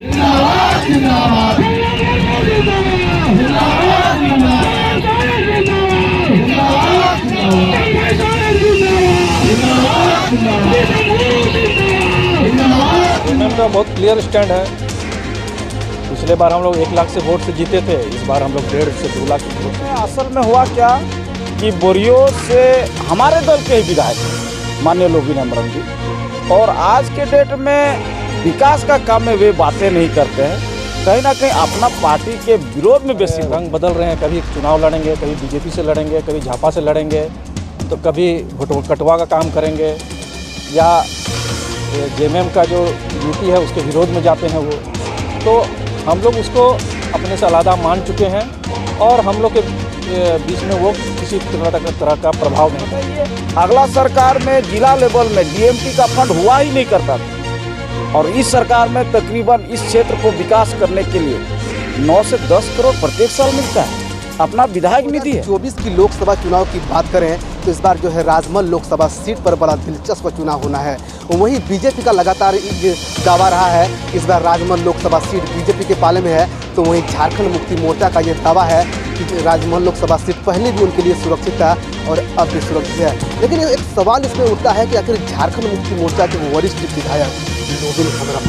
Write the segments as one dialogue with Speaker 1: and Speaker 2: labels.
Speaker 1: का बहुत clear stand है। पिछले बार हम लोग 1 लाख से वोट से जीते थे, इस बार हम लोग 1.5 से 2 लाख से वोट से। असल में हुआ क्या कि बोरियो से हमारे दल के ही विधायक हैं माननीय लोबिन हेम्ब्रम जी, और आज के डेट में विकास का काम में वे बातें नहीं करते हैं, कहीं ना कहीं अपना पार्टी के विरोध में बेसी रंग बदल रहे हैं। कभी चुनाव लड़ेंगे, कभी बीजेपी से लड़ेंगे, कभी झापा से लड़ेंगे, तो कभी कटवा का काम करेंगे, या जेएमएम का जो यूटी है उसके विरोध में जाते हैं वो। तो हम लोग उसको अपने से अलग मान चुके हैं और हम लोग के बीच में वो किसी तरह का प्रभाव नहीं है। ये अगला सरकार में जिला लेवल में डीएमटी का फंड हुआ ही नहीं करता था, और इस सरकार में तकरीबन इस क्षेत्र को विकास करने के लिए 9 से 10 करोड़ प्रत्येक साल मिलता है, अपना विधायक निधि है।
Speaker 2: 24 की लोकसभा चुनाव की बात करें तो इस बार जो है राजमहल लोकसभा सीट पर बड़ा दिलचस्प चुनाव होना है। वहीं बीजेपी का लगातार दावा रहा है इस बार राजमहल लोकसभा सीट बीजेपी के पाले में है, तो वहीं झारखंड मुक्ति मोर्चा का ये दावा है कि राजमहल लोकसभा सीट पहले भी उनके लिए सुरक्षित था और अब भी सुरक्षित है। लेकिन एक सवाल इसमें उठता है कि आखिर झारखंड मुक्ति मोर्चा के वरिष्ठ विधायक लोबिन हेम्ब्रम,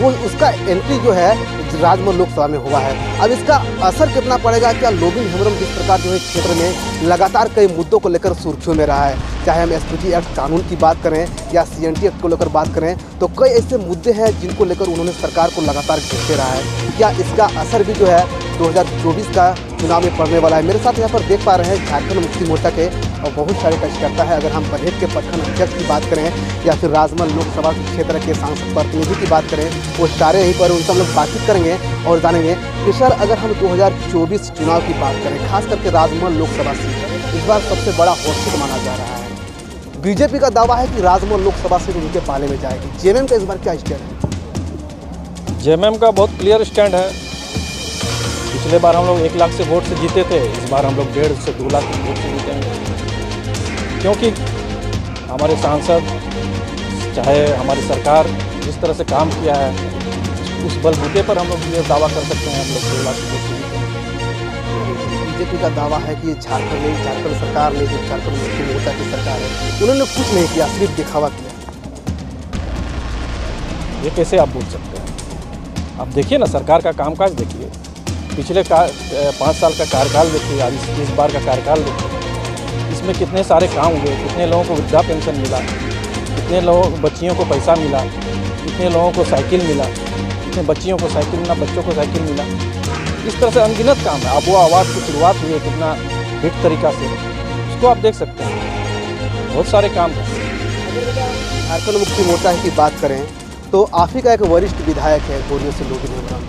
Speaker 2: वो उसका एंट्री जो है राजमहल लोकसभा में हुआ है, अब इसका असर कितना पड़ेगा? क्या लोबिन हेम्ब्रम जिस प्रकार जो है क्षेत्र में लगातार कई मुद्दों को लेकर सुर्खियों में रहा है, चाहे हम एसपीटी एक्ट कानून की बात करें या सीएनटी एक्ट को लेकर बात करें, तो कई ऐसे मुद्दे हैं जिनको लेकर उन्होंने सरकार को लगातार घेरते रहा है। क्या इसका असर भी जो है 2024 का चुनाव में पड़ने वाला है? मेरे साथ यहाँ पर देख पा रहे हैं झारखंड मुक्ति मोर्चा के और बहुत सारे कार्यकर्ता है। अगर हम बरहेट के प्रखंड अध्यक्ष की बात करें या फिर राजमहल लोकसभा क्षेत्र के सांसद प्रतिनिधि की बात करें, वो सारे यहीं पर उनसे हम लोग बातचीत करेंगे और जानेंगे कि सर अगर हम 2024 चुनाव की बात करें, खास करके राजमहल लोकसभा सीट इस बार सबसे बड़ा हॉट सीट माना जा रहा है। बीजेपी का दावा है कि राजमहल लोकसभा सीट उनके पाले में जाएगी। जेएमएम का इस बार क्या स्टैंड है?
Speaker 1: जेएमएम का बहुत क्लियर स्टैंड है। पिछले बार हम लोग 1 लाख से वोट से जीते थे, इस बार हम लोग 1.5 से 2 लाख वोट से जीतेंगे, क्योंकि हमारे सांसद चाहे हमारी सरकार जिस तरह से काम किया है उस बलबूते पर हम लोग ये दावा कर सकते हैं हम लोग 2 लाख वोट से जीतेंगे।
Speaker 2: बीजेपी का दावा है कि झारखंड सरकार ने जो झारखंड मुक्ति मोर्चा की सरकार है उन्होंने कुछ नहीं किया, सिर्फ दिखावा किया।
Speaker 1: ये कैसे आप बोल सकते हैं? आप देखिए ना, सरकार का कामकाज देखिए, पिछले 5 साल का कार्यकाल देखिए, आज इस बार का कार्यकाल देखिए, इसमें कितने सारे काम हुए, कितने लोगों को वृद्धा पेंशन मिला, कितने लोगों बच्चियों को पैसा मिला, कितने लोगों को साइकिल मिला, कितने बच्चियों को साइकिल मिला, बच्चों को साइकिल मिला। इस तरह से अनगिनत काम है। अब वो आवाज़ की शुरुआत हुई है कितना हिट तरीका से, उसको आप देख सकते हैं। बहुत सारे काम हैं।
Speaker 2: झारखंड मुक्ति मोर्चा की बात करें तो आप ही का एक वरिष्ठ विधायक है बोरियो से लोबिन हेम्ब्रम,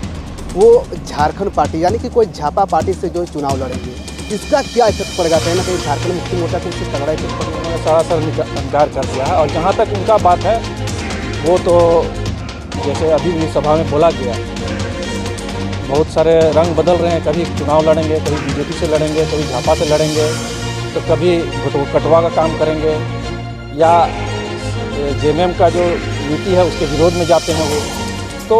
Speaker 2: वो झारखंड पार्टी यानी कि कोई झापा पार्टी से जो चुनाव लड़ेंगे, इसका क्या इफेक्ट पड़ेगा? कहीं ना कहीं झारखंड मुक्ति मोर्चा को इससे तगड़ा इफेक्ट पड़ेगा।
Speaker 1: उन्होंने सरासर इनकार कर दिया है, और जहाँ तक उनका बात है वो तो जैसे अभी भी सभा में बोला गया, बहुत सारे रंग बदल रहे हैं, कभी चुनाव लड़ेंगे, कभी बीजेपी से लड़ेंगे, कभी झापा से लड़ेंगे, तो कभी कटवा का काम करेंगे, या जेएमएम का जो नीति है उसके विरोध में जाते हैं वो। तो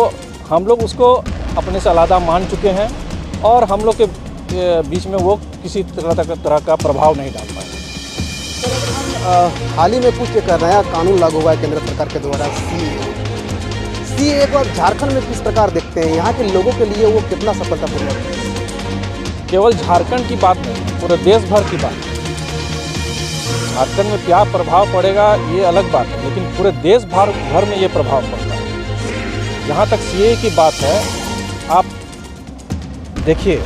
Speaker 1: हम लोग उसको अपने से अलग मान चुके हैं और हम लोग के बीच में वो किसी तरह का प्रभाव नहीं डाल पाए।
Speaker 2: हाल ही में कुछ एक नया कानून लागू हुआ है केंद्र सरकार के द्वारा, सीए को आप झारखंड में किस प्रकार देखते हैं? यहाँ के लोगों के लिए वो कितना सफलतापूर्वक है?
Speaker 1: केवल झारखंड की बात नहीं, पूरे देश भर की बात। झारखंड में क्या प्रभाव पड़ेगा ये अलग बात है, लेकिन पूरे देश भर में ये प्रभाव पड़ता है। जहाँ तक सीए की बात है, आप देखिए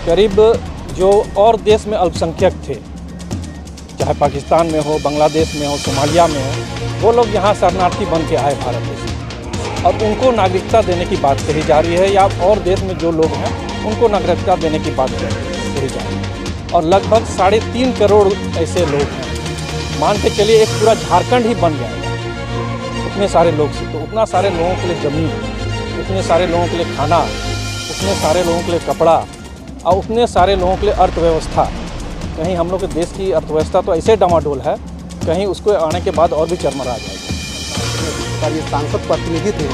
Speaker 1: करीब जो और देश में अल्पसंख्यक थे, चाहे पाकिस्तान में हो, बांग्लादेश में हो, सोमालिया में हो, वो लोग यहाँ शरणार्थी बन के आए भारत देश, और उनको नागरिकता देने की बात कही जा रही है, या और देश में जो लोग हैं उनको नागरिकता देने की बात कही जा रही है। और लगभग 3.5 करोड़ ऐसे लोग हैं। मान के चलिए एक पूरा झारखंड ही बन जाएगा उतने सारे लोग से, तो उतना सारे लोगों के लिए ज़मीन, उतने सारे लोगों के लिए खाना, उतने सारे लोगों के लिए कपड़ा, और उतने सारे लोगों के लिए अर्थव्यवस्था। कहीं हम लोग के देश की अर्थव्यवस्था तो ऐसे डामाडोल है, कहीं उसको आने के बाद और भी चरमरा जाएगी।
Speaker 2: ये सांसद प्रतिनिधि थे,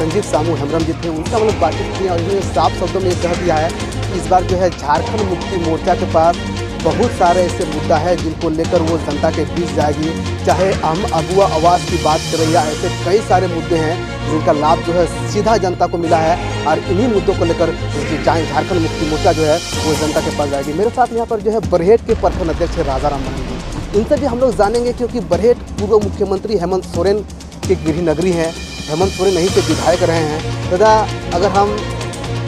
Speaker 2: संजीव सामू हेम्ब्रम जी थे, उनसे हम लोग बातचीत की और इन्होंने साफ शब्दों में ये कह दिया है कि इस बार जो है झारखंड मुक्ति मोर्चा के पास बहुत सारे ऐसे मुद्दा है जिनको लेकर वो जनता के बीच जाएगी। चाहे हम अगुआ आवास की बात करें या ऐसे कई सारे मुद्दे हैं जिनका लाभ जो है सीधा जनता को मिला है और इन्हीं मुद्दों को लेकर झारखंड मुक्ति मोर्चा जो है वो जनता के पास जाएगी। मेरे साथ यहाँ पर जो है बरहेट के प्रखंड अध्यक्ष है राजाराम मणि जी, इनसे भी हम लोग जानेंगे क्योंकि बरहेट पूर्व मुख्यमंत्री हेमंत सोरेन की गृह नगरी है। हेमंत सोरेन यहीं से विधायक रहे हैं। दादा, अगर हम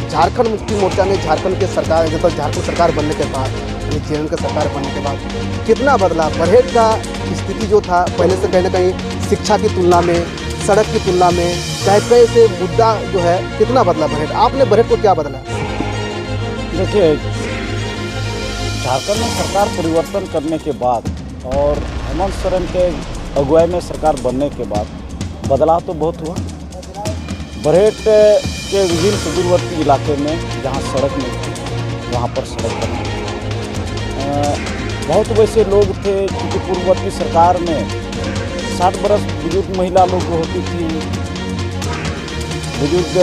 Speaker 2: झारखंड मुक्ति मोर्चा में झारखंड के सरकार जब झारखंड सरकार बनने के बाद जेएमएम का सरकार बनने के बाद कितना बदला बरहेट का स्थिति जो था पहले से कहीं ना कहीं शिक्षा की तुलना में, सड़क की तुलना में, चाहे कई से मुद्दा जो है कितना बदला बरहेट? आपने बरहेट को क्या बदला?
Speaker 1: देखिए, झारखंड में सरकार परिवर्तन करने के बाद और हेमंत सोरेन के अगुवाई में सरकार बनने के बाद बदलाव तो बहुत हुआ। बरहेट के विभिन्न सुदूरवर्ती इलाके में जहाँ सड़क नहीं थी वहाँ पर सड़क बनी। बहुत वैसे लोग थे क्योंकि पूर्ववर्ती सरकार में 60 बरस बुजुर्ग महिला लोग होती थी, बुजुर्ग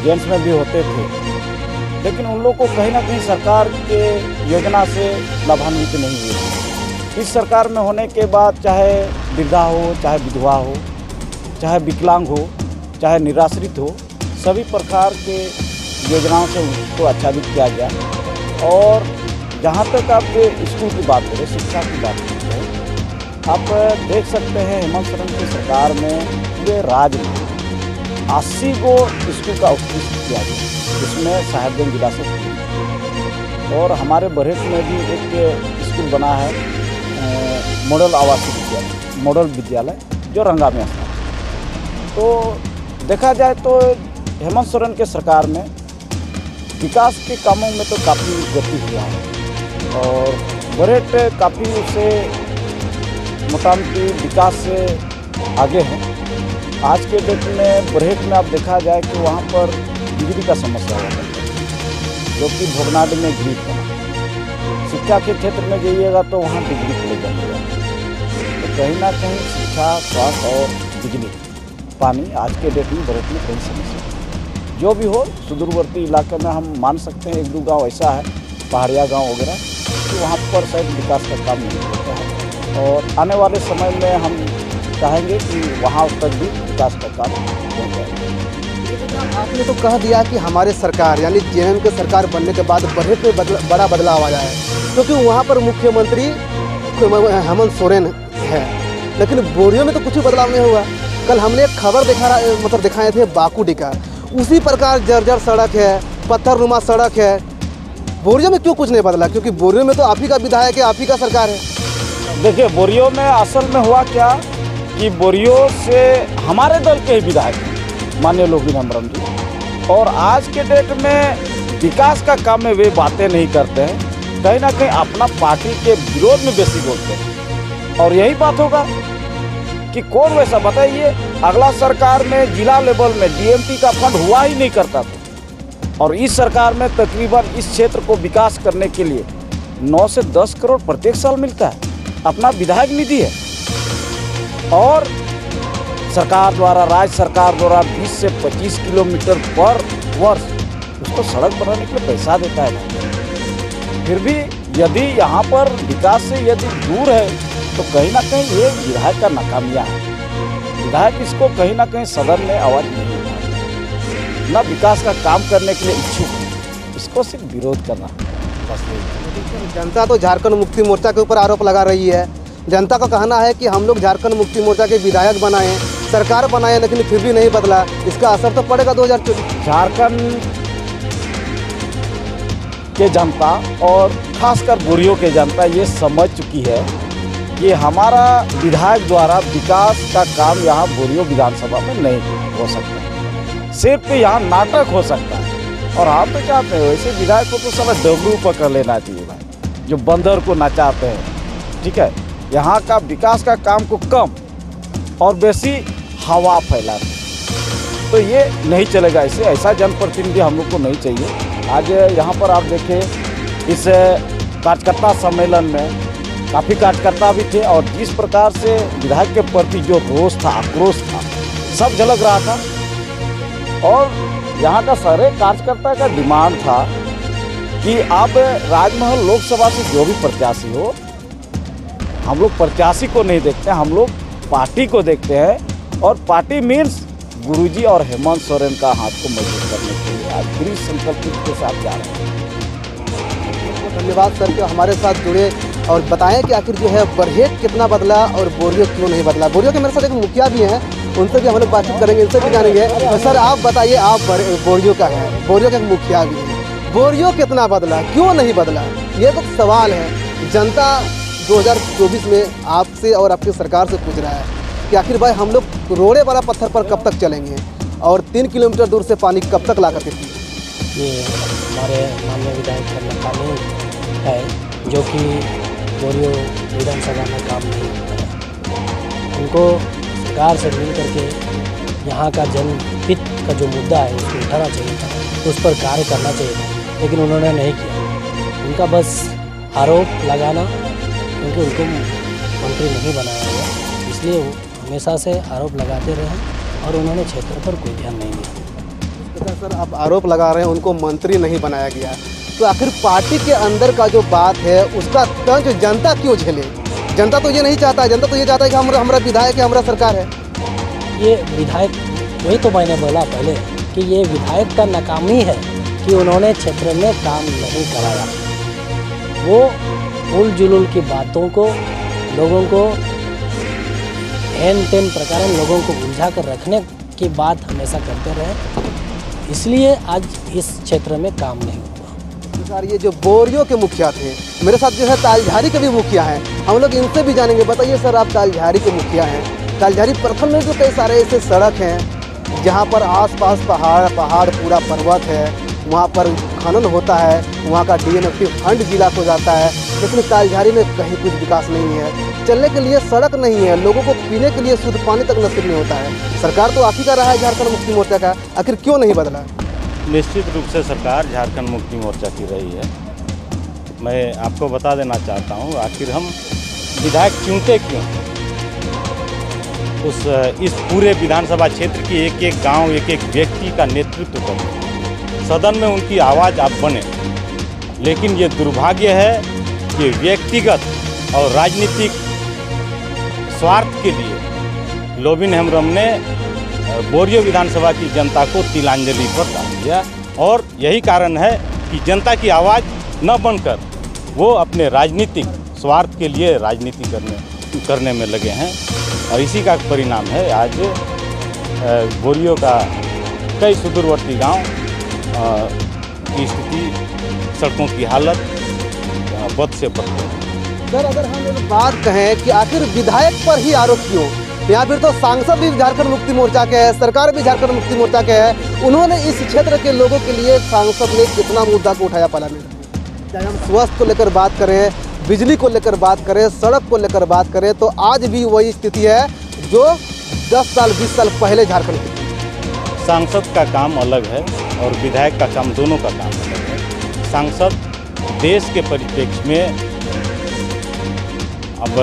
Speaker 1: जेंट्स में भी होते थे, लेकिन उन लोग को कहीं ना कहीं सरकार के योजना से लाभान्वित नहीं हुए। इस सरकार में होने के बाद चाहे वृद्धा हो, चाहे विधवा हो, चाहे विकलांग हो, चाहे निराश्रित हो, सभी प्रकार के योजनाओं से उनको आच्छादित किया गया। और जहाँ तक आप स्कूल की बात करें, शिक्षा की बात करें, आप देख सकते हैं हेमंत सोरेन की सरकार में पूरे राज्य में 80 गो स्कूल का उत्कृष्ट किया गया, जिसमें साहेबगंज जिला से और हमारे बरहेट में भी एक स्कूल बना है, मॉडल आवासीय विद्यालय, मॉडल विद्यालय जो रंगा में है। तो देखा जाए तो हेमंत सोरेन के सरकार में विकास के कामों में तो काफ़ी गति हुआ है और बरहेट काफ़ी उससे मोटामोटी विकास से आगे है। आज के डेट में बरहेट में आप देखा जाए कि वहाँ पर बिजली का समस्या हो है, जो कि भोगनाड में ग्रिड बना। शिक्षा के क्षेत्र में जाइएगा तो वहाँ डिग्री कॉलेज बनेगा। तो कहीं ना कहीं शिक्षा, स्वास्थ्य और बिजली, पानी आज के डेट में बरहेट में कई समस्या है। जो भी हो, सुदूरवर्ती इलाके में हम मान सकते हैं 1-2 गाँव ऐसा है, पहाड़िया गाँव वगैरह, कि वहाँ पर शायद विकास का काम नहीं होता है और आने वाले समय में हम चाहेंगे कि वहाँ तक भी विकास का काम हो जाए।
Speaker 2: आपने तो कह दिया कि हमारे सरकार यानी जेएमएम के सरकार बनने के बाद बरहेट में बड़ा बदलाव आया है, क्योंकि वहाँ पर मुख्यमंत्री हेमंत सोरेन है, लेकिन बोरियो में तो कुछ भी बदलाव नहीं हुआ। कल हमने एक खबर दिखाए थे बाकुडी का, उसी प्रकार जर्जर सड़क है, पत्थरनुमा सड़क है। बोरियो में क्यों कुछ नहीं बदला? क्योंकि बोरियो में तो आप ही का विधायक है, आप ही का सरकार है।
Speaker 1: देखिए, बोरियो में असल में हुआ क्या कि बोरियो से हमारे दल के ही विधायक हैं माननीय लोबिन हेम्ब्रम जी, और आज के डेट में विकास का काम में वे बातें नहीं करते हैं, कहीं ना कहीं अपना पार्टी के विरोध में बेसी बोलते हैं। और यही बात होगा कि कौन वैसा बताइए, अगला सरकार में जिला लेवल में डीएमटी का फंड हुआ ही नहीं करता था और इस सरकार में तकरीबन इस क्षेत्र को विकास करने के लिए 9 से 10 करोड़ प्रत्येक साल मिलता है, अपना विधायक निधि है। और सरकार द्वारा, राज्य सरकार द्वारा 20 से 25 किलोमीटर पर वर्ष उसको सड़क बनाने के लिए पैसा देता है। फिर भी यदि यहाँ पर विकास से यदि दूर है तो कहीं ना कहीं ये विधायक का नाकामिया है। विधायक इसको कहीं ना कहीं सदन में आवाज़ नहीं उठाता, न विकास का काम करने के लिए इच्छुक है, इसको सिर्फ विरोध करना बस।
Speaker 2: जनता तो झारखंड मुक्ति मोर्चा के ऊपर आरोप लगा रही है। जनता का कहना है कि हम लोग झारखंड मुक्ति मोर्चा के विधायक बनाए, सरकार बनाए, लेकिन फिर भी नहीं बदला। इसका असर तो पड़ेगा 2024।
Speaker 1: झारखंड के जनता और खासकर बोरियो के जनता ये समझ चुकी है कि हमारा विधायक द्वारा विकास का काम यहाँ बोरियो विधानसभा में नहीं हो सकता, सिर्फ यहाँ नाटक हो सकता है। और हम तो चाहते हैं वैसे विधायक को तो साला डबरू पकड़ लेना चाहिए भाई, जो बंदर को नचाते हैं। ठीक है, यहाँ का विकास का काम को कम और बेसी हवा फैलाते, तो ये नहीं चलेगा। ऐसा जनप्रतिनिधि हम लोग को नहीं चाहिए। आज यहाँ पर आप देखें, इस कार्यकर्ता सम्मेलन में काफ़ी कार्यकर्ता भी थे और जिस प्रकार से विधायक के प्रति जो रोष था, आक्रोश था, सब झलक रहा था। और यहाँ का सारे कार्यकर्ता का डिमांड था कि आप राजमहल लोकसभा से जो भी प्रत्याशी हो, हम लोग प्रत्याशी को नहीं देखते, हम लोग पार्टी को देखते हैं। और पार्टी मीन्स गुरुजी और हेमंत सोरेन का हाथ को मजबूत करने के लिए आज दृढ़ संकल्प के साथ जा रहे हैं।
Speaker 2: धन्यवाद सर कि हमारे साथ जुड़े और बताएं कि आखिर जो है बरहेट कितना बदला और बोरियो क्यों नहीं बदला। बोरियो के मेरे साथ एक मुखिया भी हैं, उनसे भी हम लोग बातचीत करेंगे, इनसे भी जानेंगे। तो सर आप बताइए, आप बोरियो का है, बोरियो का एक मुखिया भी है, बोरियो कितना बदला, क्यों नहीं बदला, ये तो सवाल है। जनता 2024 में आपसे और आपकी सरकार से पूछ रहा है कि आखिर भाई हम लोग रोड़े वाला पत्थर पर कब तक चलेंगे और 3 किलोमीटर दूर से पानी कब तक ला करके पिए।
Speaker 3: ये हमारे माननीय विधायक का नकामी है जो कि बोरियो विधानसभा में काम नहीं करा। उनको सरकार से मिल करके यहाँ का जनहित का जो मुद्दा है उसको उठाना चाहिए था, उस पर कार्य करना चाहिए था, लेकिन उन्होंने नहीं किया। उनका बस आरोप लगाना, क्योंकि उनको मंत्री नहीं बनाया गया, इसलिए वो हमेशा से आरोप लगाते रहे और उन्होंने क्षेत्र पर कोई ध्यान नहीं दिया।
Speaker 2: सर आप आरोप लगा रहे हैं उनको मंत्री नहीं बनाया गया, तो आखिर पार्टी के अंदर का जो बात है उसका तंज जनता क्यों झेले। जनता तो ये नहीं चाहता है, जनता तो ये चाहता है कि हमारा विधायक है, हमारा सरकार है।
Speaker 3: ये विधायक, वही तो मैंने बोला पहले कि ये विधायक का नाकामी है कि उन्होंने क्षेत्र में काम नहीं कराया। वो उल जुलूल की बातों को, लोगों को हेन तेन प्रकार लोगों को उलझा कर रखने की बात हमेशा करते रहे, इसलिए आज इस क्षेत्र में काम नहीं हुआ।
Speaker 2: सर ये जो बोरियो के मुखिया थे, मेरे साथ जो है तालझारी के भी मुखिया हैं, हम लोग इनसे भी जानेंगे। बताइए सर, आप तालझारी के मुखिया हैं, तालझारी प्रखंड में जो कई सारे ऐसे सड़क हैं जहाँ पर आसपास पहाड़ पूरा पर्वत है, वहाँ पर खनन होता है, वहाँ का DMFT फंड जिला को जाता है, लेकिन तालझारी में कहीं कुछ विकास नहीं है, चलने के लिए सड़क नहीं है, लोगों को पीने के लिए शुद्ध पानी तक नसीब नहीं होता है। सरकार तो आप ही का रहा है झारखंड मुक्ति मोर्चा का, आखिर क्यों नहीं बदला।
Speaker 4: निश्चित रूप से सरकार झारखंड मुक्ति मोर्चा की रही है। मैं आपको बता देना चाहता हूँ आखिर हम विधायक चुनते क्यों। इस पूरे विधानसभा क्षेत्र की एक एक गांव, एक एक व्यक्ति का नेतृत्व करें, सदन में उनकी आवाज़ आप बने। लेकिन ये दुर्भाग्य है कि व्यक्तिगत और राजनीतिक स्वार्थ के लिए लोबिन हेम्ब्रम ने बोरियो विधानसभा की जनता को तिलांजलि पर डाल दिया। और यही कारण है कि जनता की आवाज़ न बनकर वो अपने राजनीतिक स्वार्थ के लिए राजनीति करने में लगे हैं। और इसी का परिणाम है आज बोरियो का कई सुदूरवर्ती गांव की स्थिति, सड़कों की हालत बद से बदतर।
Speaker 2: सर अगर हम एक बात कहें कि आखिर विधायक पर ही आरोप क्यों, या फिर तो सांसद भी झारखंड मुक्ति मोर्चा के है, सरकार भी झारखंड मुक्ति मोर्चा के है, उन्होंने इस क्षेत्र के लोगों के लिए सांसद ने कितना मुद्दा को उठाया पाला में। चाहे हम स्वास्थ्य को लेकर बात करें, बिजली को लेकर बात करें, सड़क को लेकर बात करें, तो आज भी वही स्थिति है जो 10 साल 20 साल पहले झारखंड की थी।
Speaker 4: सांसद का काम अलग है और विधायक का काम, दोनों का काम अलग है। सांसद देश के परिप्रेक्ष्य में अब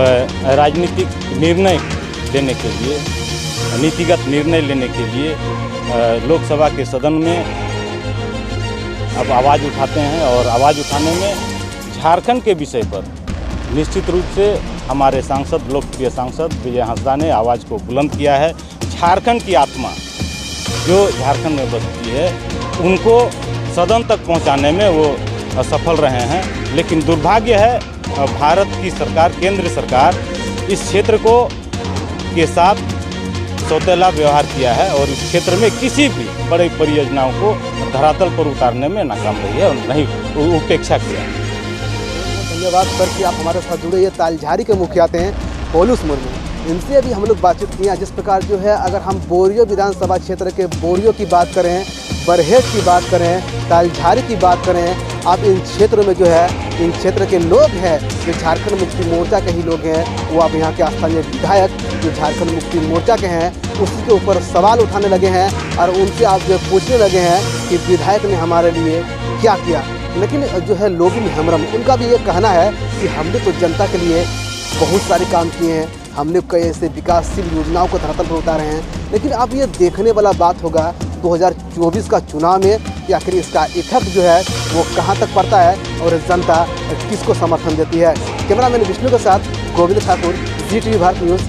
Speaker 4: राजनीतिक निर्णय लेने के लिए, नीतिगत निर्णय लेने के लिए लोकसभा के सदन में अब आवाज़ उठाते हैं। और आवाज़ उठाने में झारखंड के विषय पर निश्चित रूप से हमारे सांसद, लोकप्रिय सांसद विजय हांसदा ने आवाज़ को बुलंद किया है। झारखंड की आत्मा जो झारखंड में बसती है उनको सदन तक पहुंचाने में वो सफल रहे हैं। लेकिन दुर्भाग्य है भारत की सरकार, केंद्र सरकार इस क्षेत्र को के साथ सौतेला व्यवहार किया है और इस क्षेत्र में किसी भी बड़ी परियोजनाओं को धरातल पर उतारने में नाकाम रही है और नहीं उपेक्षा किया।
Speaker 2: धन्यवाद सर कि आप हमारे साथ जुड़े। ये तालझारी के मुखिया हैं पोलूस मुर्मू, इनसे भी हम लोग बातचीत किया। जिस प्रकार जो है अगर हम बोरियो विधानसभा क्षेत्र के बोरियो की बात करें, बरहेट की बात करें, तालझारी की बात करें, आप इन क्षेत्रों में जो है इन क्षेत्र के लोग हैं जो झारखंड मुक्ति मोर्चा के ही लोग हैं, वो आप यहाँ के स्थानीय विधायक जो झारखंड मुक्ति मोर्चा के हैं उसी के ऊपर सवाल उठाने लगे हैं और उनसे आप जो पूछने लगे हैं कि विधायक ने हमारे लिए क्या किया। लेकिन जो है लोबिन हेम्ब्रम, उनका भी ये कहना है कि हमने तो जनता के लिए बहुत सारे काम किए हैं, हमने कई ऐसे विकासशील योजनाओं को धरातल पर उतारे हैं, लेकिन अब ये देखने वाला बात होगा 2024 का चुनाव में कि आखिर इसका इफेक्ट जो है वो कहाँ तक पड़ता है और जनता किसको समर्थन देती है। कैमरामैन विष्णु के साथ गोविंद ठाकुर, ZTV भारत न्यूज़।